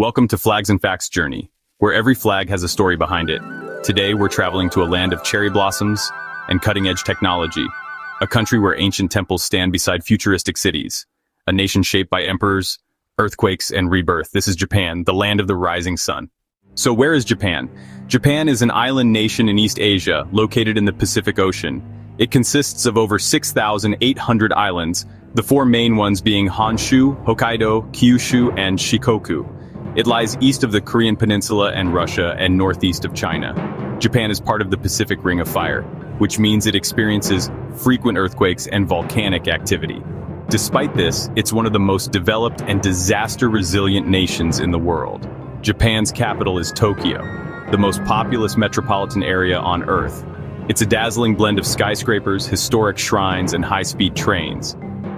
Welcome to Flags and Facts Journey, where every flag has a story behind it. Today, we're traveling to a land of cherry blossoms and cutting-edge technology, a country where ancient temples stand beside futuristic cities, a nation shaped by emperors, earthquakes, and rebirth. This is Japan, the land of the rising sun. So where is Japan? Japan is an island nation in East Asia, located in the Pacific Ocean. It consists of over 6,800 islands, the four main ones being Honshu, Hokkaido, Kyushu, and Shikoku. It lies east of the Korean Peninsula and Russia and northeast of China. Japan is part of the Pacific Ring of Fire, which means it experiences frequent earthquakes and volcanic activity. Despite this, it's one of the most developed and disaster-resilient nations in the world. Japan's capital is Tokyo, the most populous metropolitan area on Earth. It's a dazzling blend of skyscrapers, historic shrines, and high-speed trains.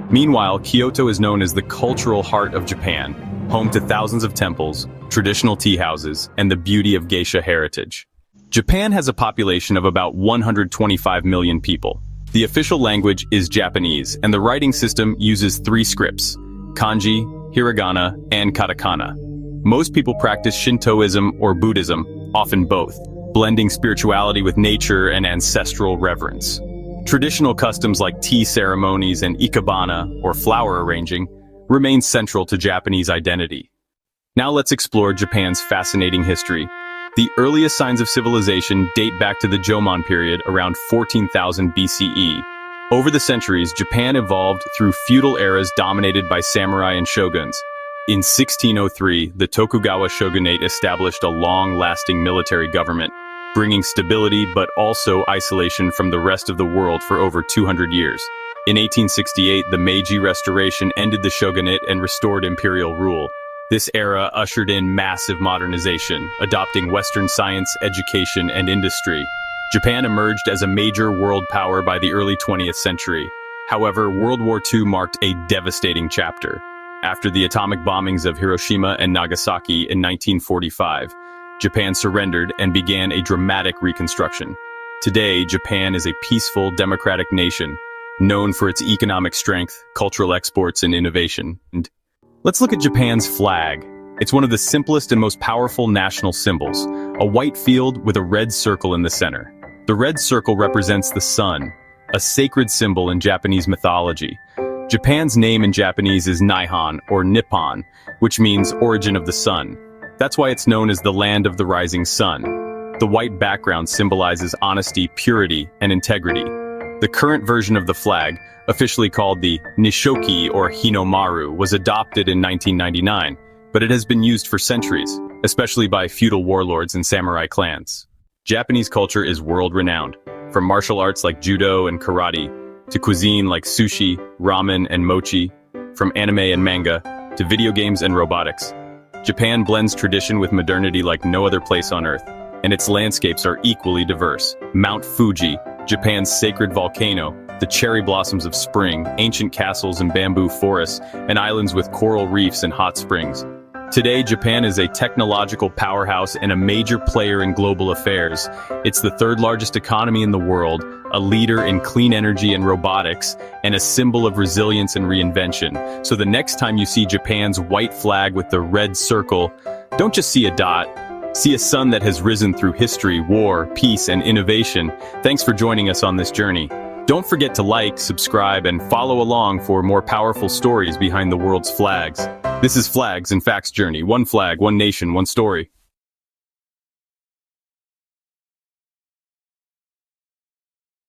Meanwhile, Kyoto is known as the cultural heart of Japan, home to thousands of temples, traditional tea houses, and the beauty of geisha heritage. Japan has a population of about 125 million people. The official language is Japanese, and the writing system uses three scripts: kanji, hiragana, and katakana. Most people practice Shintoism or Buddhism, often both, blending spirituality with nature and ancestral reverence. Traditional customs like tea ceremonies and ikebana, or flower arranging, remain central to Japanese identity. Now let's explore Japan's fascinating history. The earliest signs of civilization date back to the Jomon period around 14,000 BCE. Over the centuries, Japan evolved through feudal eras dominated by samurai and shoguns. In 1603, the Tokugawa shogunate established a long-lasting military government, bringing stability but also isolation from the rest of the world for over 200 years. In 1868, the Meiji Restoration ended the shogunate and restored imperial rule. This era ushered in massive modernization, adopting Western science, education, and industry. Japan emerged as a major world power by the early 20th century. However, World War II marked a devastating chapter. After the atomic bombings of Hiroshima and Nagasaki in 1945, Japan surrendered and began a dramatic reconstruction. Today, Japan is a peaceful, democratic nation, known for its economic strength, cultural exports, and innovation. And let's look at Japan's flag. It's one of the simplest and most powerful national symbols, a white field with a red circle in the center. The red circle represents the sun, a sacred symbol in Japanese mythology. Japan's name in Japanese is Nihon, or Nippon, which means origin of the sun. That's why it's known as the land of the rising sun. The white background symbolizes honesty, purity, and integrity. The current version of the flag, officially called the Nishoki or Hinomaru, was adopted in 1999, but it has been used for centuries, especially by feudal warlords and samurai clans. Japanese culture is world-renowned, from martial arts like judo and karate, to cuisine like sushi, ramen, and mochi, from anime and manga, to video games and robotics. Japan blends tradition with modernity like no other place on Earth, and its landscapes are equally diverse. Mount Fuji, Japan's sacred volcano, the cherry blossoms of spring, ancient castles and bamboo forests, and islands with coral reefs and hot springs. Today, Japan is a technological powerhouse and a major player in global affairs. It's the third largest economy in the world, a leader in clean energy and robotics, and a symbol of resilience and reinvention. So the next time you see Japan's white flag with the red circle, don't just see a dot. See a sun that has risen through history, war, peace, and innovation. Thanks for joining us on this journey. Don't forget to like, subscribe, and follow along for more powerful stories behind the world's flags. This is Flags and Facts Journey. One flag, one nation, one story.